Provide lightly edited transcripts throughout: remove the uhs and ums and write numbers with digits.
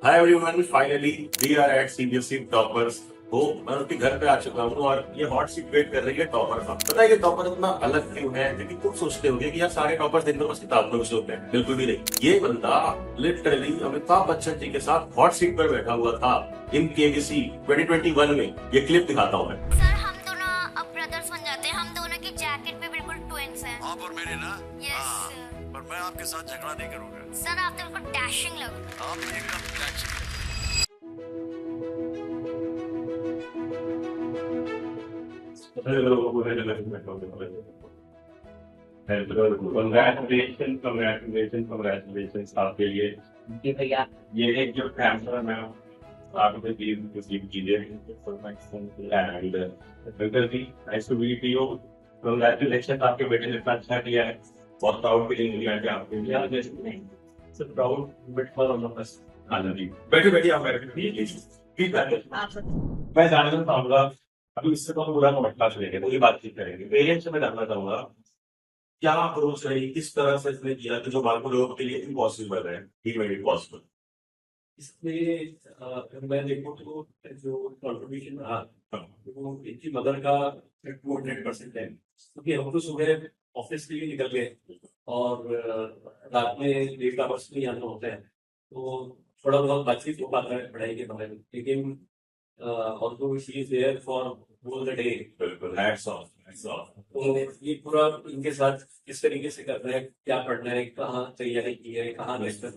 Hi everyone, finally we are at CBSE toppers. वो मैं उनके घर पे आ चुका हूँ और ये हॉट सीट वेट कर रही है टॉपर का। पता है ये टॉपर इतना अलग क्यों है? क्योंकि तुम सोचते होगे कि यार सारे टॉपर्स दिन भर बस किताब में घुसे होते हैं। बिल्कुल भी नहीं। ये बंदा लिटरली अमिताभ बच्चन जी के साथ हॉट सीट पर बैठा हुआ था इन केबीसी 2021 में। ये क्लिप दिखाता हूँ मैं। सर हम दोनों अब ब्रदर्स बन जाते हैं। हम दोनों की जैकेट पे बिल्कुल ट्विंस हैं। आप और मेरे ना। यस हाँ, सर। पर मैं आपके साथ झगड़ा नहीं करूंगा। सर आप तो बिल्कुल डैशिंग लग रहे हो। आप एकदम टैक्सी। कंग्रेचुलेशन कंग्रेचुलेशन कंग्रेचुलेशन आपके लिए। जी भैया। ये एक जो कैमरा मैं आपको टीम रिसीव कीजिए and uncle ji, nice to meet you. Congratulation, आपके बेटे ने इतना अच्छा किया है। बहुत प्राउड फीलिंग मिली है आपके लिए। Sir proud but for all of us. हाँ जी, बैठे बैठे आप बैठे प्लीज बैठे। मैं जानना चाहूंगा, अभी इससे तो हम पूरा क्लास लेंगे, पूरी बातचीत करेंगे। पेरेंट्स से मैं जानना चाहूंगा क्या अप्रोच रही, किस तरह से इसने किया कि जो बाकी लोगों के लिए इम्पॉसिबल है, ही मेड इट पॉसिबल। इसमें मैं देखूँ तो जो कंट्रीब्यूशन रहा वो इनकी मदर का 200% है, क्योंकि हम तो सुबह ऑफिस के लिए निकल गए और रात में लेट आवर्स में यहाँ होते हैं, तो थोड़ा बहुत बातचीत हो पाता है पढ़ाई के बारे में, लेकिन also she is there for whole the day. बिल्कुल, हैट्स ऑफ हैट्स ऑफ। तो ये पूरा इनके साथ किस तरीके से करना है, क्या पढ़ना है, कहाँ तैयारी की है, कहाँ लेक्चर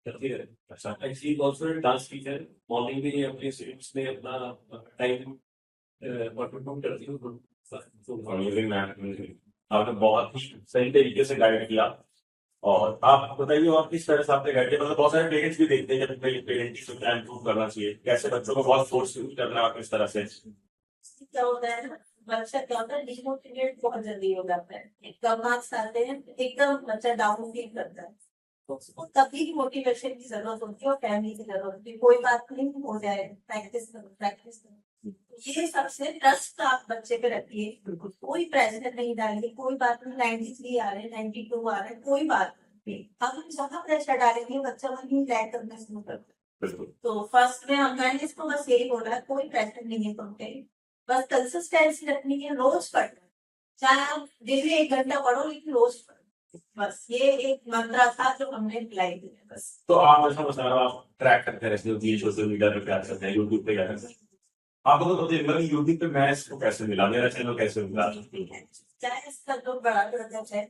करती है। अच्छा, and she is also dance teacher. Morning में ये अपने स्टूडेंट्स में अपना टाइम कंट्रीब्यूट करती हूँ। Amazing ma'am, amazing. आपने बहुत ही सही तरीके से गाइड किया। और आप बताइए और किस तरह से आपने गाइड किया? मतलब बहुत सारे पेरेंट्स भी देखते हैं कि पेरेंट्स को क्या इम्प्रूव करना चाहिए, कैसे बच्चों को बहुत फोर्स करना है, आप किस तरह से। क्या होता है ना, बच्चा क्या होता है, डिमोटिवेट बहुत जल्दी हो जाता है। कम मार्क्स आते हैं एकदम बच्चा डाउन फील करता है, तो उसको तभी मोटिवेशन की जरूरत होती है और फैमिली की जरूरत होती है। कोई बात नहीं, हो जाए, प्रैक्टिस करो प्रैक्टिस करो। ये सबसे ट्रस्ट आप बच्चे पे रखिए, कोई प्रेशर नहीं डालिए। कोई बात नहीं, 93 आ रहे हैं, 92 आ रहे हैं, कोई बात नहीं। हम जहाँ प्रेशर डालेंगे बच्चा वहीं लैग करना शुरू करता है। बिल्कुल। तो फर्स्ट में मैंने इसको बस यही बोला, कोई प्रेशर नहीं है तुम पे, बस कंसिस्टेंसी रखनी है, रोज पढ़ना। चाहे आप दिन में 1 घंटा पढ़ो, लेकिन रोज पढ़ो। बस ये एक मंत्रा था जो हमने अप्लाई किया बस। तो आप ऐसा बता रहे हो, आप ट्रैक करते रहते हो कि सोशल मीडिया पे क्या करते हैं, यूट्यूब पे क्या करते हैं। आपको तो पता है यूट्यूब पे मैं इसको कैसे मिला, मेरा चैनल कैसे मिला। चाहे इसका जो बड़ा ब्रदर है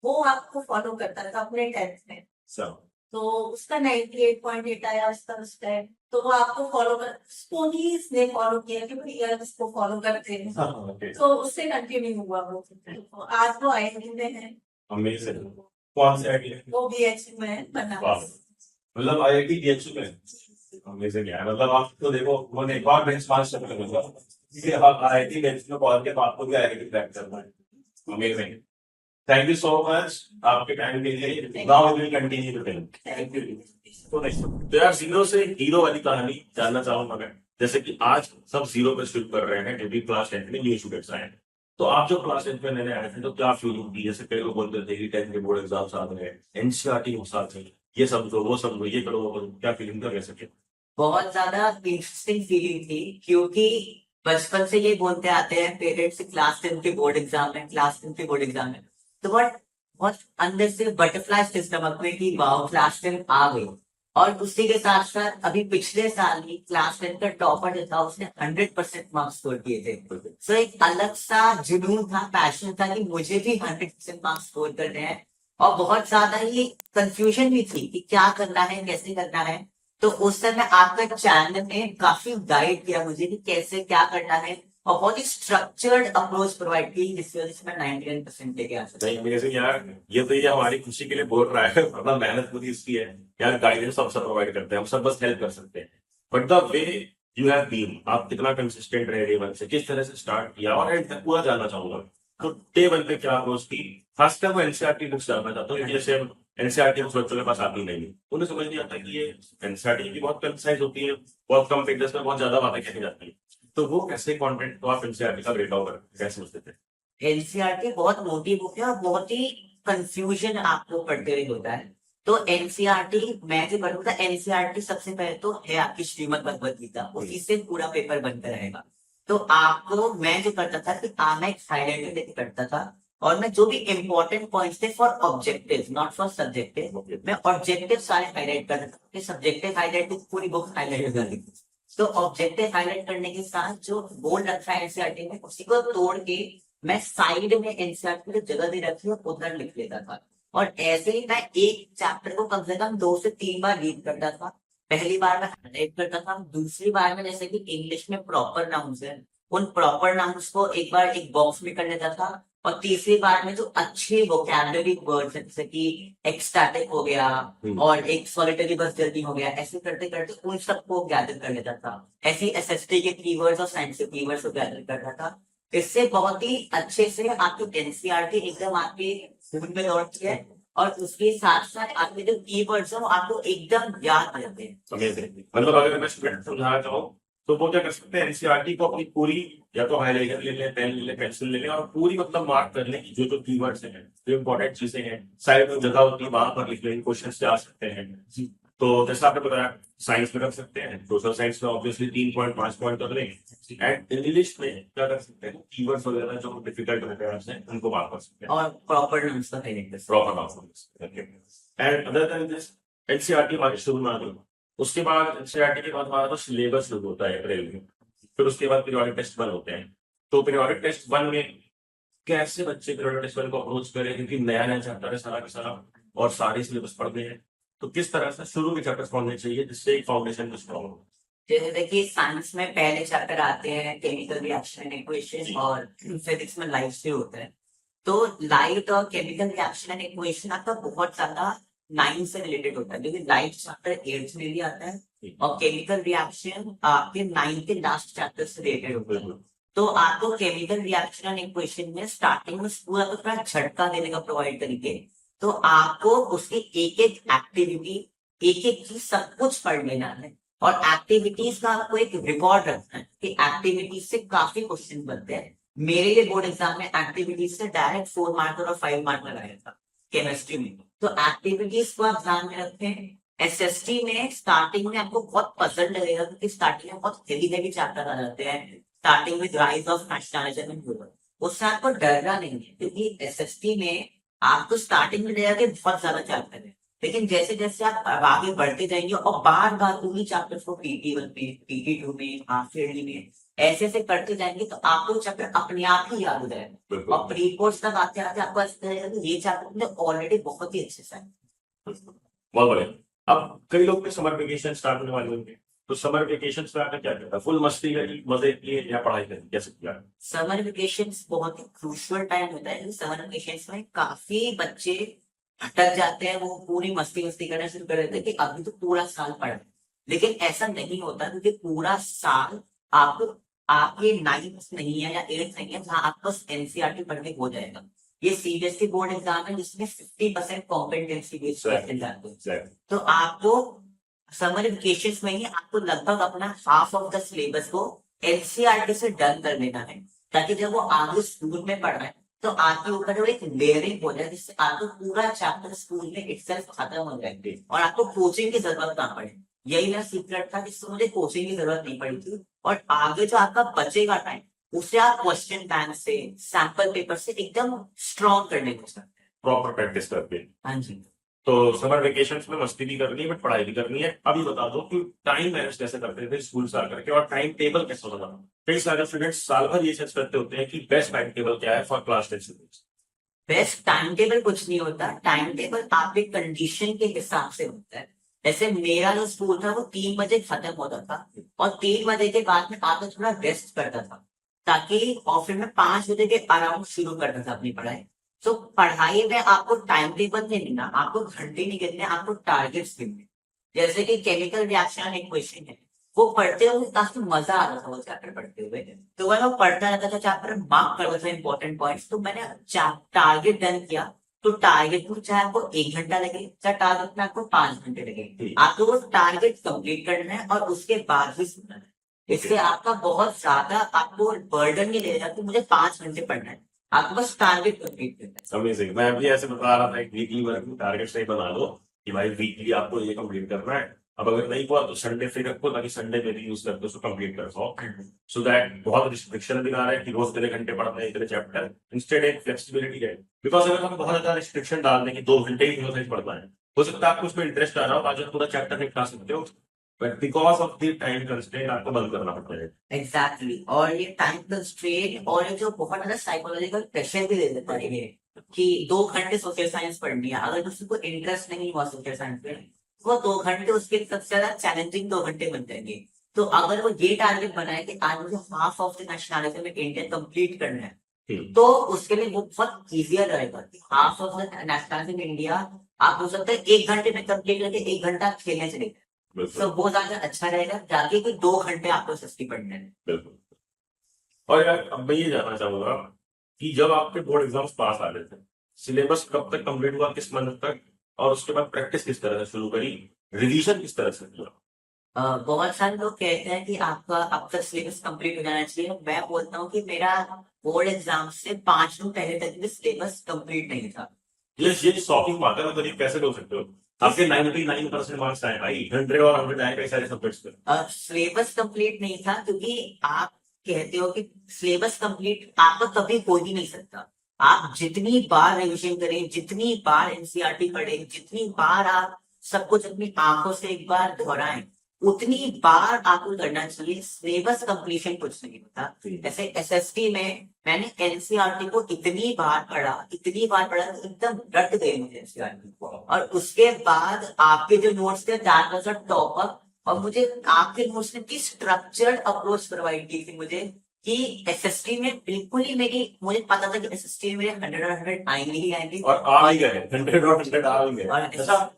वो आपको फॉलो करता था अपने 10th में, सब तो उसका 98.8 आया, उसका उसका है, तो वो आपको फॉलो कर, उसको ही इसने फॉलो किया कि भाई यार इसको फॉलो करते हैं। ओके, तो उससे कंटिन्यू हुआ वो, तो आज वो आईआईटी में है। अमेजिंग। कौन से आईटी? वो बीएचयू में है, बनारस। मतलब आईआईटी बीएचयू में। अमेजिंग यार, मतलब आप तो देखो वो एक बार बेंचमार्क से करूंगा कि आप आईआईटी बेंच में पहुंच के तो आपको भी आईआईटी क्रैक करना है। Amazing, thank you so much आपके टाइम के लिए। Now we will continue the film. Thank you. तो यार जीरो से हीरो वाली कहानी जानना चाहूंगा मैं। जैसे कि आज सब जीरो पे शुरू कर रहे हैं, जो भी क्लास 10 में न्यू स्टूडेंट्स आए हैं। तो आप जो क्लास 10 में नए आए थे तो क्या फीलिंग थी? जैसे कई लोग बोलते थे कि 10 के बोर्ड एग्जाम आ रहे हैं, एनसीईआरटी के साथ है, ये समझो वो समझो ये करो वो करो। क्या फीलिंग था, कैसे क्या? बहुत ज्यादा इंटरेस्टिंग फीलिंग थी, क्योंकि बचपन से ये बोलते आते हैं पेरेंट्स, क्लास 10 के बोर्ड एग्जाम है, क्लास 10 के बोर्ड एग्जाम है। तो बट बहुत अंदर से बटरफ्लाई सिस्टम में कि वाह क्लास 10 आ गई। और उसी के साथ साथ अभी पिछले साल ही क्लास 10 का टॉपर जो था उसने 100% मार्क्स स्कोर किए थे। तो एक अलग सा जुनून था, पैशन था कि मुझे भी 100% मार्क्स स्कोर करने हैं। और बहुत ज्यादा ही कंफ्यूजन भी थी कि क्या करना है, कैसे करना है। तो उस समय आपका चैनल ने काफी गाइड किया मुझे कि कैसे क्या करना है, और बहुत ही स्ट्रक्चर्ड अप्रोच प्रोवाइड की, जिसकी वजह से मैं 99% लेके आ सका। नहीं अमेजिंग यार, ये हमारी खुशी के लिए बोल रहा है, मतलब मेहनत पूरी इसकी है यार। गाइडेंस हम सब प्रोवाइड करते हैं, हम सब बस हेल्प कर सकते हैं। But the way you have been, आप कितना कंसिस्टेंट रहे डे वन से, किस तरह से स्टार्ट किया और एंड तक पूरा जानना चाहूंगा। तो डे वन पे क्या अप्रोच की? खासकर वो एनसीईआरटी बुक्स जानना चाहता हूँ, क्योंकि जैसे एनसीईआरटी बुक्स बच्चों के पास आती नहीं, उन्हें समझ नहीं आता कि ये एनसीईआरटी भी बहुत कंसाइज होती है, बहुत कम पेजेस में बहुत ज्यादा बातें कही जाती है। तो वो कैसे कंटेंट को आप एनसीईआरटी का ब्रेकआउट कैसे समझते थे? एनसीईआरटी बहुत मोटी बुक है और बहुत ही कंफ्यूजन आपको पढ़ते हुए होता है। तो एनसीईआरटी मैं जो करूंगा, एनसीईआरटी सबसे पहले तो है आपकी श्रीमद् भगवत गीता, उसी से पूरा पेपर बनता रहेगा। तो आपको मैं जो करता था कि मैं एक हाईलाइटर लेके करता था, और मैं जो भी इंपॉर्टेंट पॉइंट्स थे for objective not for subjective, मैं ऑब्जेक्टिव सारे हाईलाइट कर देता था। सब्जेक्टिव हाईलाइट तो पूरी बुक हाईलाइट कर दी। तो ऑब्जेक्टिव हाईलाइट करने के साथ जो बोर्ड रखा है एनसीईआरटी में, उसी को तोड़ के मैं साइड में एनसीईआरटी की जगह दे रखी है उधर लिख लेता था। और ऐसे ही मैं एक चैप्टर को कम से कम 2 से 3 बार रीड करता था। पहली बार मैं हाईलाइट करता था, दूसरी बार में जैसे कि इंग्लिश में प्रॉपर नाउन्स है, उन प्रॉपर नाउन्स को एक बार एक बॉक्स में कर लेता था, और तीसरी बार में जो अच्छे वोकैबुलरी वर्ड्स हैं जैसे कि एक्सटैटिक हो गया और एक सॉलिटरी बस जर्नी हो गया, ऐसे करते करते उन सबको गैदर कर लेता था। ऐसे एसएसटी के कीवर्ड्स और साइंटिफिक कीवर्ड्स को गैदर करता था। इससे बहुत ही अच्छे से आपकी एनसीईआरटी एकदम आपके खून में लौटती है, और उसके साथ साथ आपके जो कीवर्ड्स हैं वो आपको एकदम याद रहते हैं। अमेजिंग। मतलब अगर मैं स्टूडेंट समझाना चाहूँ तो वो क्या कर सकते हैं, एनसीईआरटी को अपनी पूरी या तो हाईलाइटर ले लें, पेन ले लें, पेंसिल ले लें, और पूरी मतलब मार्क कर लें कि जो जो कीवर्ड्स हैं, जो इंपॉर्टेंट चीजें हैं, साइड में जगह होती है वहां पर लिख लें, क्वेश्चन से आ सकते हैं। तो जैसा आपने बताया साइंस में कर सकते हैं, सोशल साइंस में ऑब्वियसली 3 पॉइंट 5 पॉइंट कर लें, एंड इंग्लिश में क्या कर सकते हैं, कीवर्ड्स वगैरह जो डिफिकल्ट होते हैं उनको मार्क कर सकते हैं, और प्रॉपर नाउन्स का हाईलाइट कर सकते proper marks. And other than this NCERT हमारी शुरू में आ गई। उसके बाद एनसीईआरटी के बाद हमारा तो सिलेबस शुरू होता है अप्रैल में, फिर उसके बाद पीरियोडिक टेस्ट 1 होते हैं। तो पीरियोडिक टेस्ट 1 में कैसे बच्चे पीरियोडिक टेस्ट 1 को अप्रोच करें, क्योंकि नया नया चैप्टर है सारा का सारा और सारे सिलेबस पढ़ने हैं, तो किस तरह से शुरू के चैप्टर पढ़ने चाहिए जिससे एक फाउंडेशन को स्ट्रॉन्ग हो। जैसे देखिए साइंस में पहले चैप्टर आते हैं केमिकल रिएक्शन इक्वेशन, और फिजिक्स में लाइट से होता है। तो लाइट और केमिकल रिएक्शन एंड इक्वेशन आपका बहुत ज्यादा 9 से रिलेटेड होता है, क्योंकि लाइट चैप्टर 8 में भी आता है, और केमिकल रिएक्शन आपके 9 के लास्ट चैप्टर से रिलेटेड होता है। तो आपको केमिकल रिएक्शन एंड इक्वेशन में स्टार्टिंग में पूरा का पूरा झटका देने का प्रोवाइड करेंगे। तो आपको उसकी एक एक एक्टिविटी, एक एक चीज सब कुछ पढ़ लेना है, और एक्टिविटीज का आपको एक रिकॉर्ड रखना है कि एक्टिविटीज से काफी क्वेश्चन बनते हैं। मेरे लिए बोर्ड एग्जाम में एक्टिविटीज से डायरेक्ट 4 मार्कर और 5 मार्क लगाया था केमिस्ट्री में। तो एक्टिविटीज को आप ध्यान में रखें। एसएसटी में स्टार्टिंग में आपको बहुत पसंद लगेगा, क्योंकि स्टार्टिंग में बहुत हेवी चैप्टर आ जाते हैं, starting with rise of nationalism and humour. उससे आपको डरना नहीं है, क्योंकि एसएसटी में आपको स्टार्टिंग में लगेगा कि बहुत ज्यादा चैप्टर है, लेकिन जैसे जैसे आप आगे बढ़ते जाएंगे और बार बार उन्हीं चैप्टर्स को PT1 में, PT2 में, हाफ ईयरली में ऐसे ऐसे करते जाएंगे, तो आपको चैप्टर अपने आप ही याद हो जाएगा। और प्री कोर्स तक आते आते आपको ऐसा लगेगा कि ये चैप्टर ऑलरेडी बहुत ही अच्छे से है। बहुत बढ़िया। अब कई लोग के समर वेकेशन स्टार्ट होने वाले होंगे, तो समर वेकेशन में आपने क्या करता है, फुल मस्ती करी, मजे किए या पढ़ाई करी, कैसे किया? समर वेकेशन बहुत ही क्रूशियल टाइम होता है। समर वेकेशन में काफी बच्चे भटक जाते हैं, वो पूरी मस्ती करना शुरू कर देते हैं कि अभी तो पूरा साल पढ़, लेकिन ऐसा नहीं होता, क्योंकि पूरा साल आपको आपके 9th नहीं है या 8th नहीं है जहाँ आपको एनसीईआरटी पढ़ने हो जाएगा। ये सीबीएसई बोर्ड एग्जाम है जिसमें 50% कॉम्पिटेंसी बेस्ड क्वेश्चन जाते हैं। तो आपको समर वेकेशन में ही आपको लगभग अपना हाफ ऑफ द सिलेबस को एनसीईआरटी से डन कर लेना है, ताकि जब वो आगे स्कूल में पढ़ रहे हैं तो आपके ऊपर जो एक लेयरिंग हो जाए, जिससे आपको पूरा चैप्टर स्कूल में इटसेल्फ खत्म हो जाएंगे और आपको कोचिंग की जरूरत ना पड़े। यही मेरा सीक्रेट था, जिससे मुझे कोचिंग की जरूरत नहीं पड़ी थी, और आगे जो आपका बचेगा टाइम उसे आप क्वेश्चन बैंक से, सैंपल पेपर से एकदम स्ट्रॉन्ग करने को सकते हैं, प्रॉपर प्रैक्टिस करके। हाँ जी। तो समर वेकेशन में मस्ती भी करनी है बट पढ़ाई भी करनी है। अभी बता दो कि टाइम मैनेज कैसे करते थे स्कूल से आकर के, और टाइम टेबल कैसे बनाना। कई सारे स्टूडेंट्स साल भर ये सर्च करते होते हैं कि बेस्ट टाइम टेबल क्या है for class 10 students. Best time table कुछ नहीं होता, टाइम टेबल आपके कंडीशन के हिसाब से होता है। जैसे मेरा जो स्कूल था वो 3 बजे खत्म होता था, और 3 बजे के बाद में आकर थोड़ा रेस्ट करता था, ताकि और फिर मैं 5 बजे के अराउंड शुरू करता था अपनी पढ़ाई। तो पढ़ाई में आपको टाइम टेबल नहीं लेना, आपको घंटे नहीं गिनने, आपको टारगेट्स गिनने। जैसे कि केमिकल रिएक्शन इक्वेशन है, वो पढ़ते हुए काफी मजा आ रहा था वो चैप्टर पढ़ते हुए, तो मैं वो पढ़ता रहता था चैप्टर, मार्क करता था इंपॉर्टेंट पॉइंट्स। तो मैंने टारगेट डन किया, तो टारगेट को चाहे आपको 1 घंटा लगे, चाहे टारगेट में आपको 5 घंटे लगे, आपको वो टारगेट कंप्लीट करना है और उसके बाद भी सुनना है। इससे आपका बहुत ज्यादा आपको बर्डन नहीं लगेगा कि मुझे 5 घंटे पढ़ना है, आपको बस टारगेट कंप्लीट करना है। अमेजिंग। मैं भी ऐसे बता रहा था एक वीकली वर्क टारगेट सही बना लो, कि भाई वीकली आपको ये कंप्लीट करना है। अब अगर नहीं हुआ तो संडे फ्री रखो, ताकि संडे में भी यूज करके उसको कंप्लीट कर पाओ। सो दैट बहुत रिस्ट्रिक्शन भी ना रहे कि रोज इतने घंटे पढ़ना है, इतने चैप्टर, इंस्टेड एक फ्लेक्सिबिलिटी है। बिकॉज अगर हमें बहुत ज्यादा रिस्ट्रिक्शन डाल दें कि 2 घंटे ही फिलोसफी पढ़ना है, हो सकता है आपको उसमें इंटरेस्ट आ रहा हो, आज आप पूरा चैप्टर निपटा सकते हो, but because of the time constraint आपको बंद करना पड़ता है। एग्जैक्टली और ये टाइम कंस्ट्रेंट और ये जो बहुत ज्यादा साइकोलॉजिकल प्रेशर भी दे देता है ये कि 2 घंटे सोशल साइंस पढ़नी है। अगर किसी को इंटरेस्ट नहीं हुआ सोशल साइंस में, वो 2 घंटे उसके लिए सबसे ज्यादा चैलेंजिंग 2 घंटे बन जाएंगे। तो अगर वो ये टारगेट बनाए कि आज मुझे हाफ ऑफ द नेशनलिज्म में इंडिया कंप्लीट करना है, तो उसके लिए वो बहुत इजियर रहेगा कि हाफ ऑफ द नेशनलिज्म में इंडिया आप हो सकता है 1 घंटे में कंप्लीट करके 1 घंटा खेलने चले गए, बिल्कुल तो वो ज्यादा अच्छा रहेगा जाके कोई 2 घंटे आपको सस्ती पढ़ने में। बिल्कुल। और यार अब मैं ये जानना चाहूंगा कि जब आपके बोर्ड एग्जाम्स पास आ रहे थे, सिलेबस कब तक कंप्लीट हुआ, किस मंथ तक, और उसके बाद प्रैक्टिस किस तरह से शुरू करी, रिवीजन किस तरह से किया? बहुत सारे लोग कहते हैं कि आपका अब तक सिलेबस कंप्लीट हो जाना चाहिए। मैं बोलता हूँ कि मेरा बोर्ड एग्जाम से 5 दिन पहले तक भी सिलेबस कंप्लीट नहीं था। ये शॉकिंग बात है, मतलब ये कैसे बोल सकते हो? आपके 99% मार्क्स आए भाई, 100 और 100 आए कई सारे सब्जेक्ट्स पे। सिलेबस कंप्लीट नहीं था क्योंकि आप कहते हो कि सिलेबस कंप्लीट आपका कभी हो ही नहीं सकता। आप जितनी बार रिविजन करें, जितनी बार एनसीईआरटी पढ़ें, जितनी बार आप सब कुछ अपनी आंखों से एक बार दोहराएं, उतनी बार आपको करना चाहिए। सिलेबस कंप्लीशन कुछ नहीं होता। जैसे एसएसटी में मैंने एनसीईआरटी को इतनी बार पढ़ा कि एकदम रट गए मुझे एनसीईआरटी को। और उसके बाद आपके जो नोट्स थे that was a top up, और मुझे आपके नोट्स ने की स्ट्रक्चर्ड अप्रोच प्रोवाइड की थी मुझे कि एसएसटी में बिल्कुल ही मुझे पता था कि एसएसटी में मेरे 100 और 100 आएंगे ही आएंगे, और आ ही गए 100 और 100 आ ही गए। और अच्छा,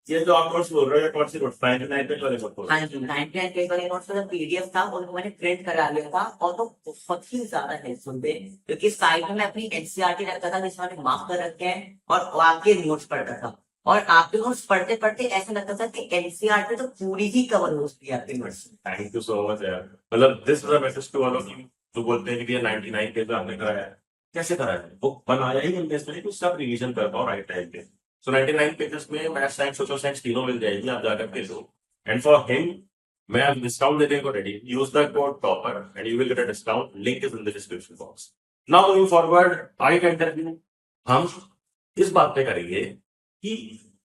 ये जो आप नोट्स बोल रहे हो, कौन सी नोट्स? 99 पेज वाले नोट्स? हाँ जी, 99 पेज वाले नोट्स का पीडीएफ था और मैंने प्रिंट करा लिया था, और तो बहुत ही ज्यादा हेल्पफुल थे क्योंकि साइड में मैं अपनी एनसीईआरटी रखता था जिसमें मैंने मार्क कर रखे हैं, और आपके नोट्स पढ़ता था। और आपके नोट्स पढ़ते पढ़ते ऐसा लगता था कि एनसीईआरटी तो पूरी ही कवर हो चुकी है आपके notes. Thank you so much यार। मतलब this was a message to all of you जो बोलते हैं कि ये 99 पेज आपने कराया है, कैसे कराया है? वो बनाया ही हमने इसलिए कि उससे आप रिवीजन कर पाओ राइट टाइम पे। सो 99 पेजेस में मैथ्स, साइंस, सोशल साइंस तीनों मिल जाएगी, आप जाकर के लो। एंड फॉर हिम मैं अब डिस्काउंट देने को ready. Use the code topper and you will get a discount, link is in the description box. Now moving forward, I can tell you, हम इस बात पे करेंगे कि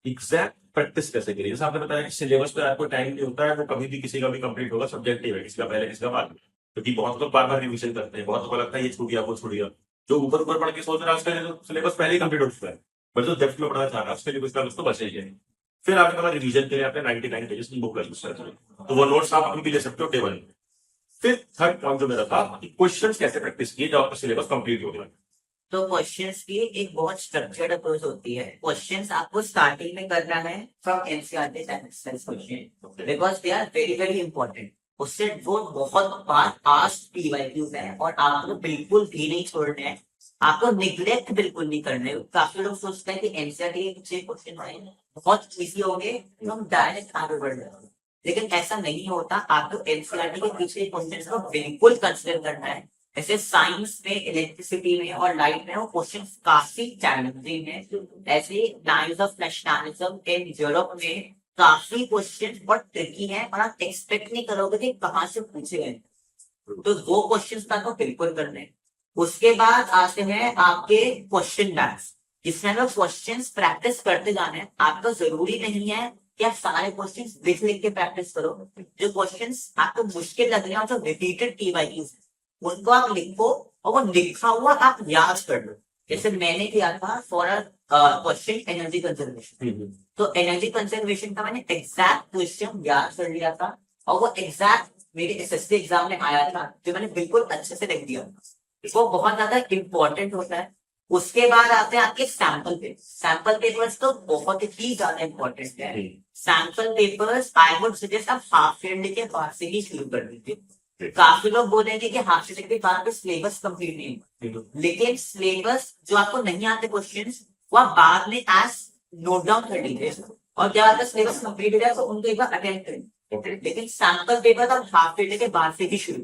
एग्जैक्ट प्रैक्टिस कैसे करिए। जैसे आपने बताया कि सिलेबस पे आपको टाइम नहीं होता है, वो कभी भी किसी का भी कंप्लीट होगा, सब्जेक्टिव है, किसी का पहले किसी का बाद में। क्योंकि बहुत लोग बार बार रिवीजन करते हैं, बहुत लोगों को लगता है ये छूट गया वो छूट गया। जो ऊपर ऊपर पढ़ के सोच रहा है उसका जो सिलेबस पहले ही कंप्लीट हो चुका है, पर जो डेप्थ में पढ़ना चाह रहा है उसके लिए कुछ ना कुछ तो बचे ही है। फिर आपके पास रिवीजन के लिए आपने 99 पेजेस की बुक रजिस्टर करें, तो वो नोट्स आप अभी भी ले सकते हो टेबल में। फिर थर्ड पॉइंट जो मेरा था कि क्वेश्चंस कैसे प्रैक्टिस किए जब आपका सिलेबस कंप्लीट हो गया। तो क्वेश्चंस की एक बहुत स्ट्रक्चर्ड अप्रोच होती है। क्वेश्चंस आपको स्टार्टिंग में करना है from NCERT question, because they are very very important. उससे वो बहुत बार आस्क्ड पीवाईक्यूज है और आपको बिल्कुल भी नहीं छोड़ने हैं, आपको निग्लेक्ट बिल्कुल नहीं करने। काफी लोग सोचते हैं कि एनसीईआरटी के कुछ क्वेश्चन आए बहुत इजी हो गए तो हम डायरेक्ट आगे बढ़ जाएंगे, लेकिन ऐसा नहीं होता। आपको एनसीईआरटी के पिछले क्वेश्चन को बिल्कुल कंसिडर करना है। जैसे साइंस में, इलेक्ट्रिसिटी में और लाइट में वो क्वेश्चन काफी चैलेंजिंग है। ऐसे lines of nationalism in Europe में काफी क्वेश्चन बहुत ट्रिकी है और आप एक्सपेक्ट नहीं करोगे कि कहाँ से पूछे गए, तो वो क्वेश्चन आपको बिल्कुल करने हैं। उसके बाद आते हैं आपके क्वेश्चन बैंक्स, जिसमें हमें क्वेश्चन प्रैक्टिस करते जाना है। आपका जरूरी नहीं है कि आप सारे क्वेश्चन लिख के प्रैक्टिस करो। जो क्वेश्चन आपको मुश्किल लग रहे हैं, जो रिपीटेड पीवाईक्यूज है, उनको आप लिखो और वो लिखा हुआ आप याद कर लो। जैसे मैंने किया था फॉर क्वेश्चन एनर्जी कंजर्वेशन, तो एनर्जी कंजर्वेशन का मैंने एग्जैक्ट क्वेश्चन याद कर लिया था और वो एग्जैक्ट मेरे एसएससी एग्जाम में आया था, जो मैंने बिल्कुल अच्छे से लिख दिया। वो बहुत ज्यादा इंपॉर्टेंट होता है। उसके बाद आते हैं आपके सैंपल पेपर्स। सैंपल पेपर्स तो बहुत ही ज्यादा इंपॉर्टेंट है। Sample papers I would suggest आप हाफ ईयरली के बाद से ही शुरू कर दीजिए। काफी लोग बोलेंगे कि हाफ ईयरली के बाद सिलेबस कंप्लीट नहीं हुआ, लेकिन सिलेबस जो आपको नहीं आते क्वेश्चंस वो आप बाद में एज नोट डाउन कर लीजिए, और जब आपका सिलेबस कंप्लीट हो जाए तो उनको एक बार अटेंड करें। लेकिन सैंपल पेपर आप हाफ ईयरली के बाद से ही शुरू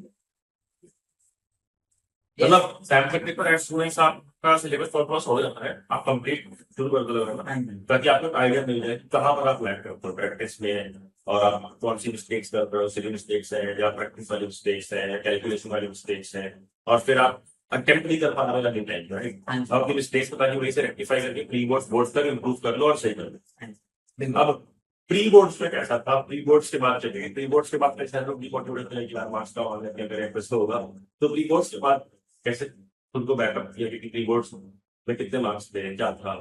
मतलब सैम करने पर स्टूडेंट्स आपका सिलेबस फॉरवर्ड हो जाता है, आप कंप्लीट शुरू कर दो लगाना, हाँ जी। ताकि आपको आइडिया मिल जाए कि कहाँ पर आप लैग करते हो प्रैक्टिस में, और आप कौन सी मिस्टेक्स कर रहे हो, सिली मिस्टेक्स है या प्रैक्टिस वाली मिस्टेक्स है या कैलकुलेशन वाली मिस्टेक्स है, और फिर आप अटेम्प्ट नहीं कर पा रहे हो लर्निंग टाइम, राइट? हाँ जी। आपकी मिस्टेक्स को ताकि वही से रेक्टिफाई करके प्री बोर्ड बोर्ड तक इम्प्रूव कर लो और सही कर लो। बिल्कुल। अब प्री बोर्ड्स में कैसा था, प्री बोर्ड्स के बाद चलेंगे, प्री बोर्ड्स के बाद कैसे लोग डिमोटिवेट थे कि यार मार्क्स का ऑनलाइन क्या करें, कैसे होगा, तो प्री बोर्ड्स के बाद कैसे खुद को बैकअप किया कि प्री बोर्ड्स में कितने मार्क्स थे, क्या था,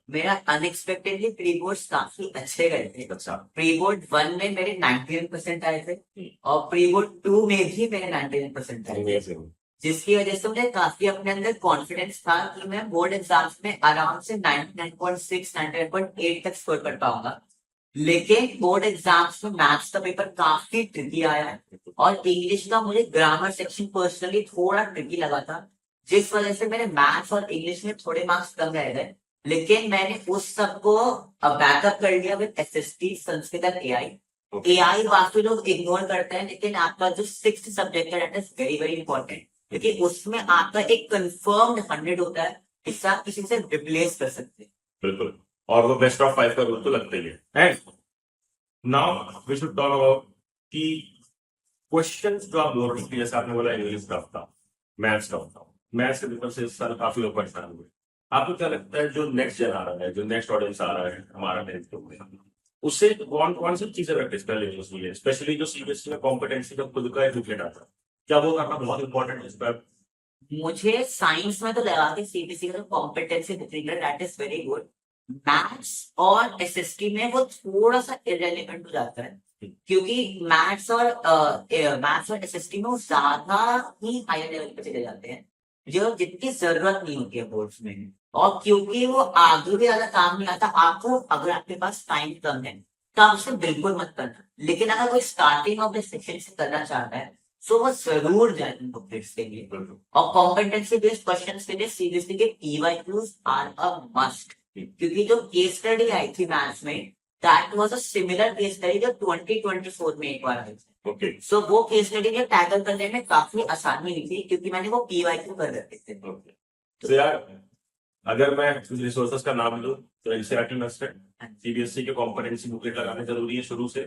मेरा अनएक्सपेक्टेडली प्री बोर्ड्स काफी अच्छे गए थे। अच्छा। प्री बोर्ड 1 में मेरे 91% आए थे और प्री बोर्ड 2 में भी मेरे 91% आए थे, जिसकी वजह से मुझे काफी अपने अंदर कॉन्फिडेंस था कि मैं बोर्ड एग्जाम्स में आराम से 99.6 99.8 तक स्कोर कर पाऊंगा। लेकिन बोर्ड एग्जाम्स में मैथ्स का पेपर काफी ट्रिकी आया है और इंग्लिश का मुझे ग्रामर सेक्शन पर्सनली थोड़ा ट्रिकी लगा था, जिस वजह से मेरे मैथ्स और इंग्लिश में थोड़े मार्क्स कम रह गए। लेकिन मैंने उस सबको बैकअप कर लिया विद एसएसटी, संस्कृत और एआई काफी लोग इग्नोर करते हैं, लेकिन आपका जो 6th सब्जेक्ट है that is very very important, क्योंकि उसमें आपका एक कंफर्म्ड 100 होता है, इससे आप किसी से रिप्लेस कर सकते हैं। बिल्कुल, और वो बेस्ट ऑफ 5 का रूल तो लगता ही है। And now we should talk about कि क्वेश्चंस जो आप बोल रहे थे, जैसे आपने बोला इंग्लिश टफ था, मैथ्स टफ था, मैथ्स के पेपर से इस साल काफी लोग परेशान हुए। आपको क्या लगता है जो नेक्स्ट जन आ रहा है, जो नेक्स्ट ऑडियंस आ रहा है हमारा टेंथ में, उससे कौन कौन सी चीजें प्रैक्टिस कर लेनी चाहिए, स्पेशली जो सीबीएसई में कॉम्पिटेंसी का खुद का एजुकेट आता है, क्या वो करना बहुत इंपॉर्टेंट है इस पर? मुझे साइंस में तो लगा कि सीबीएसई का competency that is very good. Maths और एसएसटी में वो थोड़ा सा इरेलेवेंट हो जाता है, क्योंकि मैथ्स और एसएसटी में वो ज्यादा ही हायर लेवल पे चले जाते हैं, जो जितनी जरूरत नहीं होती है बोर्ड्स में, और क्योंकि वो आगे भी ज्यादा काम नहीं आता आपको। अगर आपके पास टाइम कम है तो आप उसे बिल्कुल मत करना, लेकिन अगर कोई स्टार्टिंग ऑफ द सेक्शन से करना चाहता है तो वो जरूर जाए इन बुक्स के लिए। और कॉम्पिटेंसी बेस्ड क्वेश्चंस के लिए सीबीएसई के पीवाईक्यूज आर अ मस्ट, क्योंकि जो केस स्टडी आई थी मैथ्स में that was a similar case study जो 2024 में एक बार आई थी। ओके, सो वो केस स्टडी ने टैकल करने में काफी आसानी हुई थी, क्योंकि मैंने वो पीवाईक्यू कर रखे थे। तो यार अगर मैं कुछ रिसोर्सेज का नाम लूं तो एनसीईआरटी मस्ट है, सीबीएसई के कॉम्पिटेंसी बुकलेट लगाने जरूरी है शुरू से,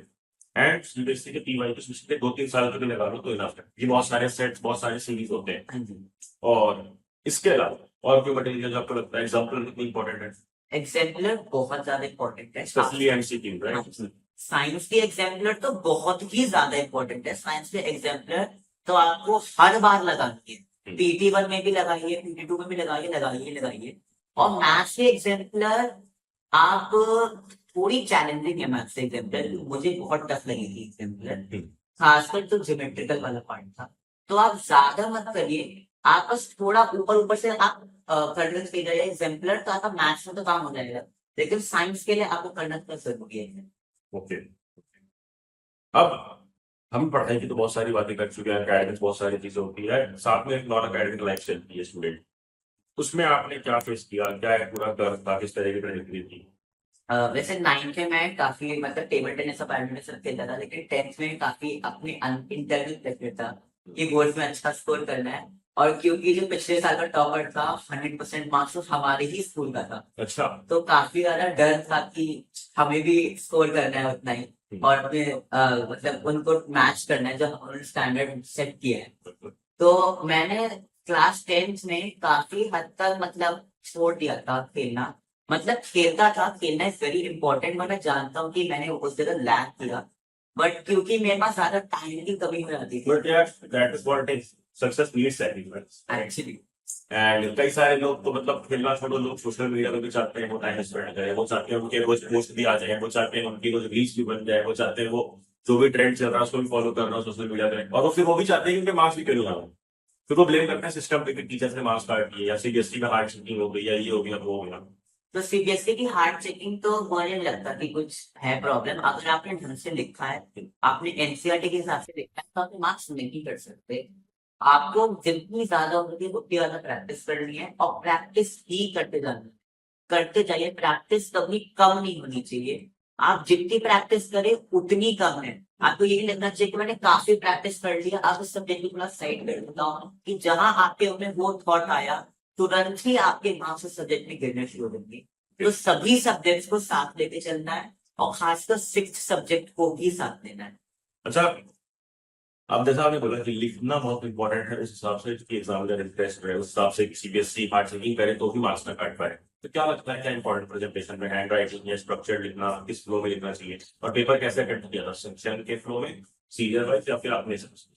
एंड सीबीएसई के पीवाईक्यू पिछले 2-3 साल के लिए लगा लो तो इनफ है। ये बहुत सारे सेट्स, बहुत सारे सीरीज होते हैं। और इसके अलावा और कोई मटेरियल आपको लगता है एग्जाम्पल कितनी इंपॉर्टेंट है? एग्जाम्पलर बहुत ज्यादा इंपॉर्टेंट है, स्पेशली एमसीक्यू, राइट? साइंस की एग्जाम्पलर तो बहुत ही ज्यादा इंपॉर्टेंट है। साइंस की एग्जाम्पलर तो आपको हर बार लगानी है, PT1 में भी लगाइए, PT2 में भी लगाइए। और मैथ्स के एग्जाम्पलर आप थोड़ी चैलेंजिंग है। मैथ्स एग्जाम्पलर मुझे बहुत टफ लगी थी एग्जाम्पलर, खासकर जो ज्योमेट्रिकल वाला पार्ट था। तो आप ज्यादा मत करिए, आप बस थोड़ा ऊपर से आप करने के लिए एग्जाम्पलर, तो आपका मैथ्स में तो काम हो जाएगा, लेकिन साइंस के लिए आपको करना तो जरूरी है। ओके, अब हम पढ़ाई की तो बहुत सारी बातें कर चुके हैं, एकेडमिक्स बहुत सारी चीजें होती है, साथ में एक नॉन एकेडमिक लाइफ चलती है स्टूडेंट, उसमें आपने क्या फेस किया, क्या है पूरा कर था, किस तरह की ट्रेनिंग थी? वैसे 9th में मैं काफी मतलब टेबल टेनिस और बैडमिंटन खेलता था, लेकिन 10th में काफी अपने इंटरव्यू प्रेफर था कि बोर्ड में अच्छा स्कोर करना है। और क्योंकि जो पिछले साल का टॉपर था 100% मार्क्स हमारे ही स्कूल का था, अच्छा, तो काफी ज्यादा डर था कि हमें भी स्कोर करना है उतना ही, और अपने मतलब उनको मैच करना है जो उन्होंने स्टैंडर्ड सेट किया है। तो मैंने क्लास 10th में काफी हद तक मतलब छोड़ दिया था खेलना, मतलब खेलता था, खेलना इज वेरी इंपॉर्टेंट, मैं जानता हूँ कि मैंने उस जगह लैग किया, बट क्योंकि मेरे पास ज्यादा टाइम की कमी हो जाती थी। बट यार that is what is success needs sacrifice actually. And कई सारे लोग तो मतलब खेलना छोड़ो, लोग सोशल मीडिया पे भी चाहते हैं वो टाइम स्पेंड करें, वो चाहते हैं उनके रोज पोस्ट भी आ जाए, वो चाहते हैं उनकी रोज रील्स भी बन जाए, वो चाहते हैं वो जो भी ट्रेंड चल रहा है उसको भी फॉलो कर रहा है सोशल मीडिया पे, और वो फिर वो भी चाहते हैं कि उनके मार्क्स भी क्यों नहीं आ रहे, फिर वो ब्लेम करते हैं सिस्टम पे कि टीचर्स ने मार्क्स काट दिए, या सीबीएसई में हार्ड चीटिंग हो गई, या ये हो गया वो हो गया। तो सीबीएसई की हार्ड चेकिंग तो मुझे नहीं लगता कि कुछ है प्रॉब्लम। अगर आपने ढंग से लिखा है, आपने एनसीईआरटी के हिसाब से लिखा है, तो आप मार्क्स नहीं कर सकते। आपको जितनी ज्यादा होगी उतनी ज्यादा प्रैक्टिस करनी है, और प्रैक्टिस ही करते जाना है, करते जाइए। प्रैक्टिस कभी कम नहीं होनी चाहिए, आप जितनी प्रैक्टिस करें उतनी कम है। आपको ये लगना चाहिए कि मैंने काफी प्रैक्टिस कर लिया, आप इस सब्जेक्ट को थोड़ा साइड कर देता हूँ कि जहां आपके में वो थॉट आया तुरंत ही आपके दिमाग से सब्जेक्ट में गिरने शुरू हो जाएंगे। तो सभी सब्जेक्ट्स को साथ लेके चलना है और खासकर 6th सब्जेक्ट को भी साथ लेना है। अच्छा, अब जैसा आपने बोला कि लिखना बहुत इंपॉर्टेंट है, उस हिसाब से कि एग्जाम का इंटरेस्ट रहे, उस हिसाब से सीबीएसई हार्ड सेकिंग करे तो भी मार्क्स ना काट पाए। तो क्या लगता है क्या इंपॉर्टेंट प्रेजेंटेशन में हैंड राइटिंग या स्ट्रक्चर लिखना, किस फ्लो में लिखना चाहिए, और पेपर कैसे अटेंड किया था, सेक्शन के फ्लो में, सीरियल वाइज, या फिर अपने हिसाब से?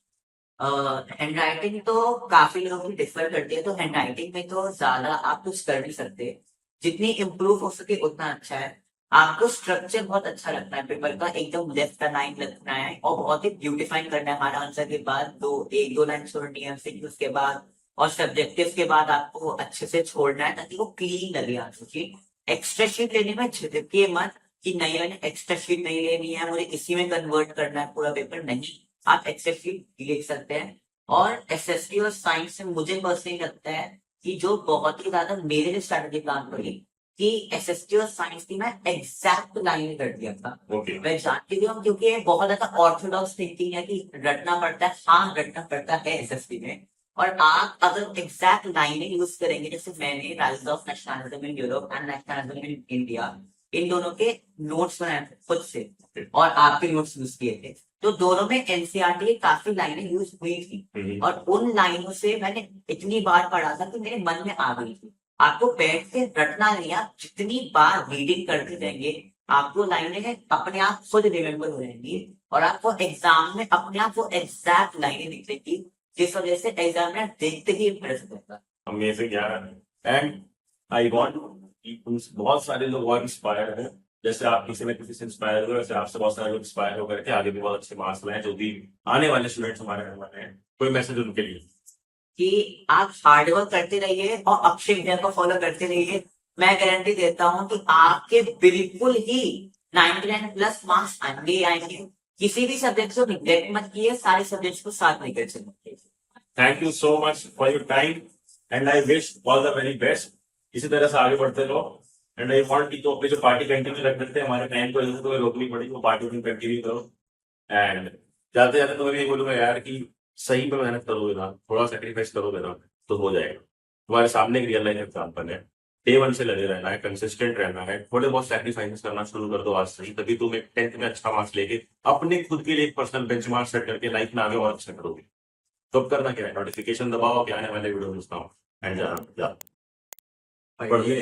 हैंड राइटिंग तो काफी लोगों की डिफर करती है, तो हैंड राइटिंग में तो ज्यादा आप कुछ कर नहीं सकते, जितनी इम्प्रूव हो सके उतना अच्छा है। आपको स्ट्रक्चर बहुत अच्छा रखना है पेपर का, एकदम लेफ्ट का लाइन रखना है और बहुत ही ब्यूटिफाइन करना है हमारा आंसर के बाद, एक दो लाइन छोड़नी है फिर उसके बाद, और सब्जेक्टिव के बाद आपको अच्छे से छोड़ना है ताकि वो क्लीन लगे आंसर की। एक्स्ट्रा शीट लेने में झिझकिए मत कि नहीं मैंने एक्स्ट्रा शीट नहीं लेनी है, मुझे इसी में कन्वर्ट करना है पूरा पेपर, नहीं, आप एक्स्ट्रा शीट लिख सकते हैं। और एसएसटी और साइंस में मुझे पर्सनली लगता है कि जो बहुत ही ज्यादा मेरे लिए स्ट्रैटेजी प्लान करी कि एसएसटी और साइंस की मैं एग्जैक्ट लाइन कर दिया था। ओके, मैं जानती हूँ क्योंकि ये बहुत ज्यादा ऑर्थोडॉक्स थिंकिंग है कि रटना पड़ता है, हाँ रटना पड़ता है एसएसटी में, और आप अगर एग्जैक्ट लाइनें यूज करेंगे, जैसे मैंने rise of nationalism in Europe and nationalism in India, इन दोनों के नोट्स बनाए थे खुद से और आपके नोट्स यूज किए थे, तो दोनों में एनसीईआरटी की काफी लाइनें यूज हुई थी और उन लाइनों से मैंने इतनी बार पढ़ा था कि मेरे मन में आ गई थी। आपको बैठ के रटना नहीं, आप जितनी बार रीडिंग करते रहेंगे आपको लाइनें अपने आप खुद रिमेम्बर हो जाएंगी और आपको एग्जाम में अपने आप वो एग्जैक्ट लाइनें दिखेंगी, जिस वजह से एग्जाम में देखते ही इंप्रेस होता। अमेजिंग यार। एंड आई वांट बहुत सारे लोग और इंस्पायर हैं, जैसे आप किसी न किसी से इंस्पायर हुए, वैसे आपसे बहुत सारे लोग इंस्पायर होकर के आगे भी बहुत अच्छे मार्क्स लाए, जो भी आने वाले स्टूडेंट्स हमारे रहने वाले हैं। कोई मैसेज उनके लिए? कि आप हार्ड वर्क करते रहिए और अक्षय विद्या को फॉलो करते रहिए, मैं गारंटी देता हूँ कि आपके बिल्कुल ही 99 प्लस मार्क्स आएंगे ही आएंगे। किसी भी सब्जेक्ट को निग्लेक्ट मत किए, सारे सब्जेक्ट्स को साथ लेकर चलिए। Thank you so much for your time and I wish all the very best. इसी तरह से आगे बढ़ते रहो एंड आई वांट कि तो अपनी जो पार्टी कंटिन्यू रख देते हैं, हमारे टाइम को जैसे तुम्हें रोकनी पड़ी, वो पार्टी कंटिन्यू करो। एंड जाते जाते तुम्हें भी बोलूंगा यार कि सही पे मेहनत करोगे ना, थोड़ा सेक्रीफाइस करोगे ना, तो हो जाएगा। तुम्हारे सामने एक रियल लाइफ एग्जाम्पल है, डे 1 से लगे रहना है, कंसिस्टेंट रहना है, थोड़े बहुत सेक्रीफाइस करना शुरू कर दो आज से ही, तभी तुम एक 10th में अच्छा मार्क्स लेके अपने खुद के लिए एक पर्सनल बेंचमार्क सेट करके लाइफ में आगे और अच्छा करोगे। तो अब करना क्या है, नोटिफिकेशन दबाओ कि आने वाले वीडियो मिलता हूँ एंड जा पढ़िए।